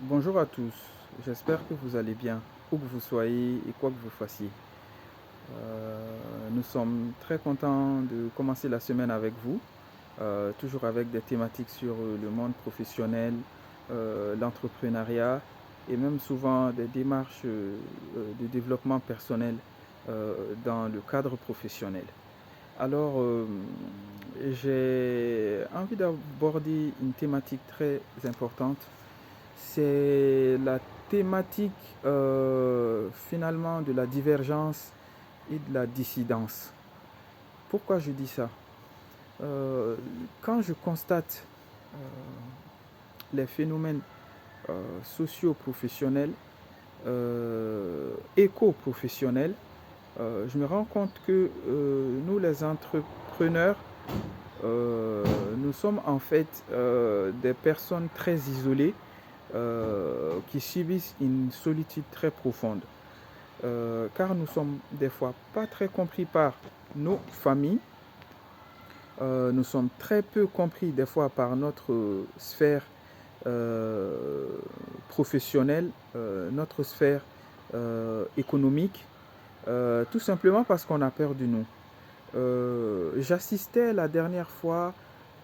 Bonjour à tous, j'espère que vous allez bien, où que vous soyez et quoi que vous fassiez. Nous sommes très contents de commencer la semaine avec vous, toujours avec des thématiques sur le monde professionnel, l'entrepreneuriat et même souvent des démarches de développement personnel dans le cadre professionnel. Alors, j'ai envie d'aborder une thématique très importante. C'est la thématique finalement de la divergence et de la dissidence. Pourquoi je dis ça? Euh, Quand je constate euh, les phénomènes socio-professionnels, éco-professionnels, je me rends compte que nous, les entrepreneurs, nous sommes en fait des personnes très isolées qui subissent une solitude très profonde. Car nous sommes des fois pas très compris par nos familles, nous sommes très peu compris des fois par notre sphère euh, professionnelle, notre sphère économique, tout simplement parce qu'on a peur de nous. J'assistais la dernière fois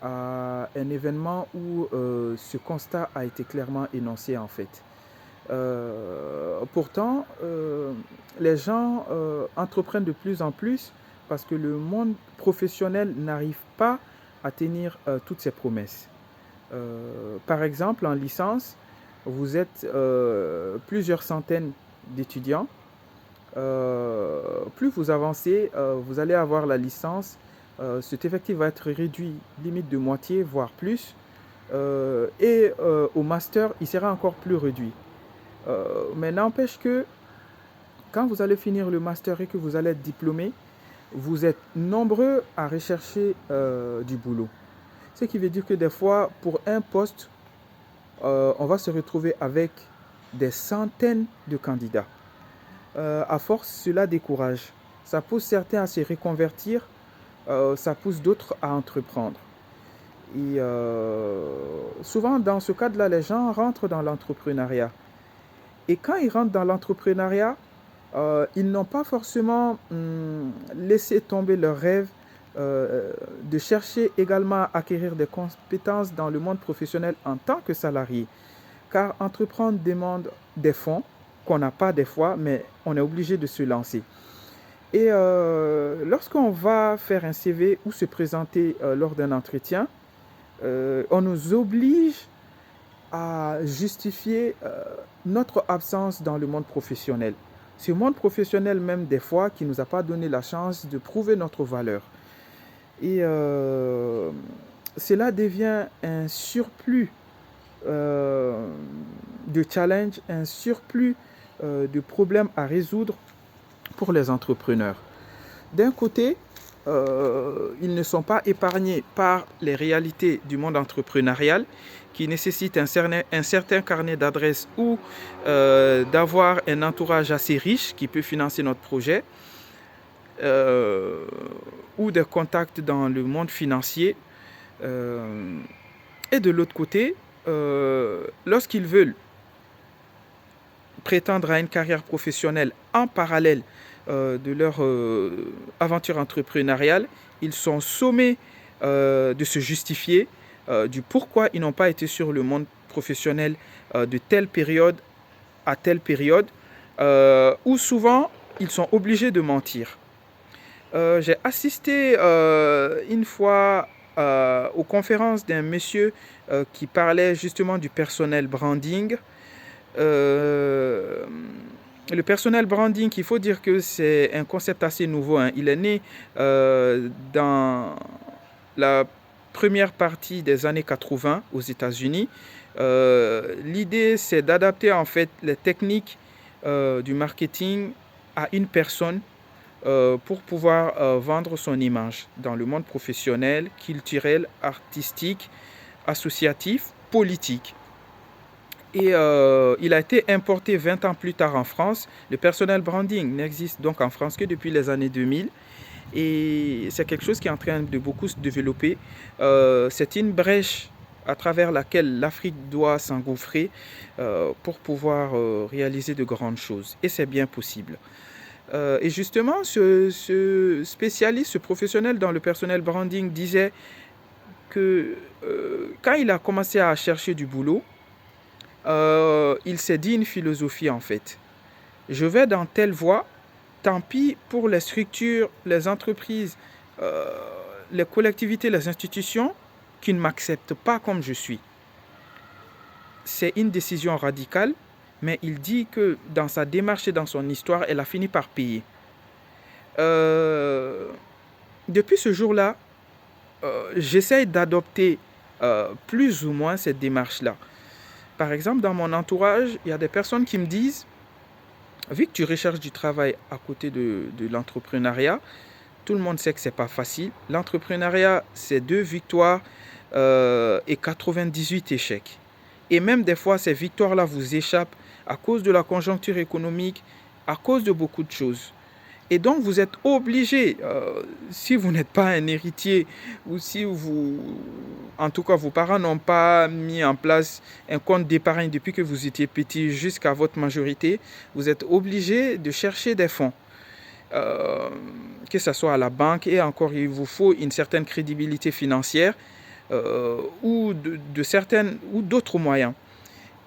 à un événement où ce constat a été clairement énoncé en fait. Pourtant, les gens entreprennent de plus en plus parce que le monde professionnel n'arrive pas à tenir toutes ses promesses. Par exemple, en licence, vous êtes plusieurs centaines d'étudiants. Plus vous avancez, vous allez avoir la licence. Cet effectif va être réduit limite de moitié, voire plus. Et au master, il sera encore plus réduit. Mais n'empêche que quand vous allez finir le master et que vous allez être diplômé, vous êtes nombreux à rechercher du boulot. Ce qui veut dire que des fois, pour un poste, on va se retrouver avec des centaines de candidats. À force, cela décourage. Ça pousse certains à se reconvertir, ça pousse d'autres à entreprendre. Et souvent, dans ce cadre-là, les gens rentrent dans l'entrepreneuriat. Et quand ils rentrent dans l'entrepreneuriat, ils n'ont pas forcément laissé tomber leurs rêves de chercher également à acquérir des compétences dans le monde professionnel en tant que salarié. Car entreprendre demande des fonds qu'on n'a pas des fois, mais on est obligé de se lancer. Et lorsqu'on va faire un CV ou se présenter lors d'un entretien, on nous oblige à justifier notre absence dans le monde professionnel. Ce monde professionnel même des fois qui ne nous a pas donné la chance de prouver notre valeur. Et cela devient un surplus euh, de challenge, un surplus de problèmes à résoudre pour les entrepreneurs. D'un côté, ils ne sont pas épargnés par les réalités du monde entrepreneurial qui nécessitent un certain carnet d'adresses ou d'avoir un entourage assez riche qui peut financer notre projet euh, ou des contacts dans le monde financier. Euh, et de l'autre côté, lorsqu'ils veulent prétendre à une carrière professionnelle en parallèle de leur aventure entrepreneuriale, ils sont sommés de se justifier du pourquoi ils n'ont pas été sur le monde professionnel de telle période à telle période, où souvent ils sont obligés de mentir. J'ai assisté une fois aux conférences d'un monsieur qui parlait justement du personnel branding. Euh, le personnel branding, il faut dire que c'est un concept assez nouveau, hein. Il est né dans la première partie des années 80 aux États-Unis. L'idée, c'est d'adapter en fait les techniques du marketing à une personne pour pouvoir vendre son image dans le monde professionnel, culturel, artistique, associatif, politique. Et il a été importé 20 ans plus tard en France. Le personnel branding n'existe donc en France que depuis les années 2000. Et c'est quelque chose qui est en train de beaucoup se développer. C'est une brèche à travers laquelle l'Afrique doit s'engouffrer pour pouvoir réaliser de grandes choses. Et c'est bien possible. Et justement, ce spécialiste, ce professionnel dans le personnel branding disait que quand il a commencé à chercher du boulot, il s'est dit une philosophie en fait. Je vais dans telle voie, tant pis pour les structures, les entreprises, euh, les collectivités, les institutions qui ne m'acceptent pas comme je suis. C'est une décision radicale, mais il dit que dans sa démarche et dans son histoire, elle a fini par payer. Euh, Depuis ce jour-là, j'essaye d'adopter plus ou moins cette démarche-là. Par exemple, dans mon entourage, il y a des personnes qui me disent, vu que tu recherches du travail à côté de l'entrepreneuriat, tout le monde sait que ce n'est pas facile. L'entrepreneuriat, c'est 2 victoires et 98 échecs. Et même des fois, ces victoires-là vous échappent à cause de la conjoncture économique, à cause de beaucoup de choses. Et donc, vous êtes obligé, si vous n'êtes pas un héritier ou si en tout cas, vos parents n'ont pas mis en place un compte d'épargne depuis que vous étiez petit jusqu'à votre majorité, vous êtes obligé de chercher des fonds, euh, que ce soit à la banque et encore, il vous faut une certaine crédibilité financière ou de certaines ou d'autres moyens.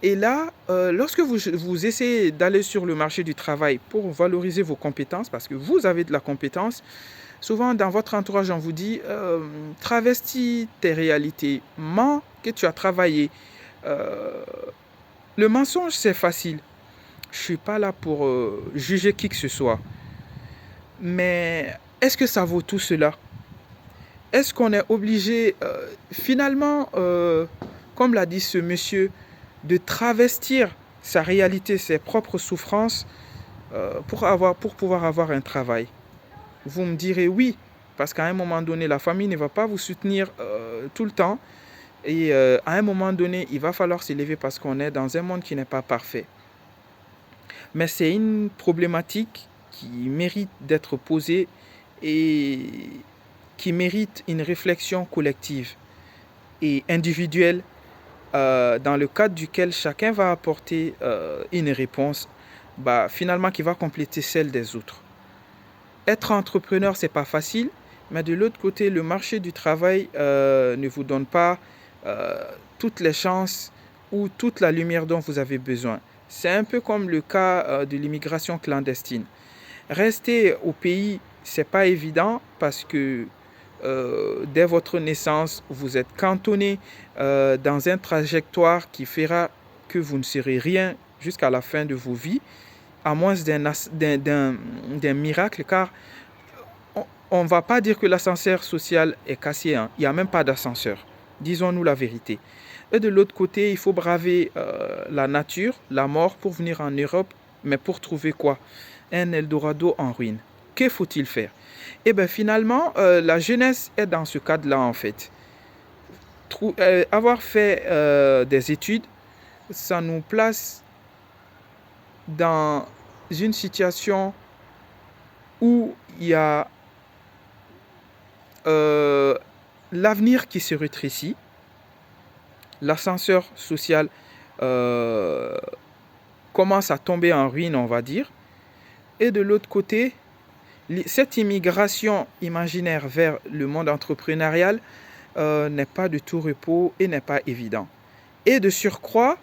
Et là, lorsque vous essayez d'aller sur le marché du travail pour valoriser vos compétences, parce que vous avez de la compétence, souvent dans votre entourage, on vous dit travestis tes réalités, mens que tu as travaillé. Euh, le mensonge, c'est facile. Je ne suis pas là pour juger qui que ce soit. Mais est-ce que ça vaut tout cela? Est-ce qu'on est obligé, finalement, comme l'a dit ce monsieur, de travestir sa réalité, ses propres souffrances pour pouvoir avoir un travail? Vous me direz oui, parce qu'à un moment donné, la famille ne va pas vous soutenir tout le temps. Et à un moment donné, il va falloir s'élever parce qu'on est dans un monde qui n'est pas parfait. Mais c'est une problématique qui mérite d'être posée et qui mérite une réflexion collective et individuelle dans le cadre duquel chacun va apporter une réponse finalement qui va compléter celle des autres. Être entrepreneur, c'est pas facile, mais de l'autre côté, le marché du travail ne vous donne pas euh, toutes les chances ou toute la lumière dont vous avez besoin. C'est un peu comme le cas de l'immigration clandestine. Rester au pays, c'est pas évident parce que dès votre naissance, vous êtes cantonné dans une trajectoire qui fera que vous ne serez rien jusqu'à la fin de vos vies, à moins d'un miracle, car on ne va pas dire que l'ascenseur social est cassé, hein. Il n'y a même pas d'ascenseur. Disons-nous la vérité. Et de l'autre côté, il faut braver la nature, la mort pour venir en Europe, mais pour trouver quoi? Un Eldorado en ruine. Que faut-il faire? Et bien finalement, la jeunesse est dans ce cadre-là en fait. Avoir fait des études, ça nous place dans une situation où il y a euh, l'avenir qui se rétrécit, l'ascenseur social euh, commence à tomber en ruine, on va dire, et de l'autre côté, cette immigration imaginaire vers le monde entrepreneurial n'est pas de tout repos et n'est pas évident. Et de surcroît,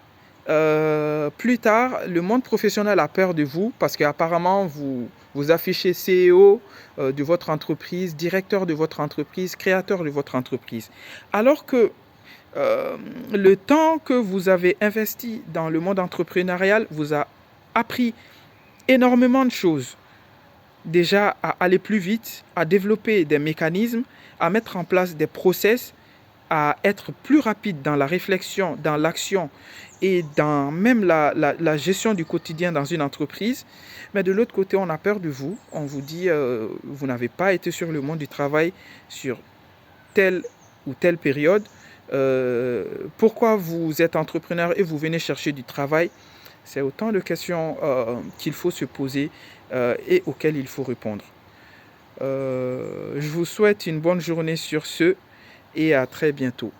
plus tard, le monde professionnel a peur de vous parce qu'apparemment, vous affichez CEO de votre entreprise, directeur de votre entreprise, créateur de votre entreprise. Alors que le temps que vous avez investi dans le monde entrepreneurial vous a appris énormément de choses. Déjà à aller plus vite, à développer des mécanismes, à mettre en place des process, à être plus rapide dans la réflexion, dans l'action et dans même la gestion du quotidien dans une entreprise. Mais de l'autre côté, on a peur de vous. On vous dit, vous n'avez pas été sur le monde du travail sur telle ou telle période. Pourquoi vous êtes entrepreneur et vous venez chercher du travail? C'est autant de questions qu'il faut se poser et auxquelles il faut répondre. Je vous souhaite une bonne journée sur ce et à très bientôt.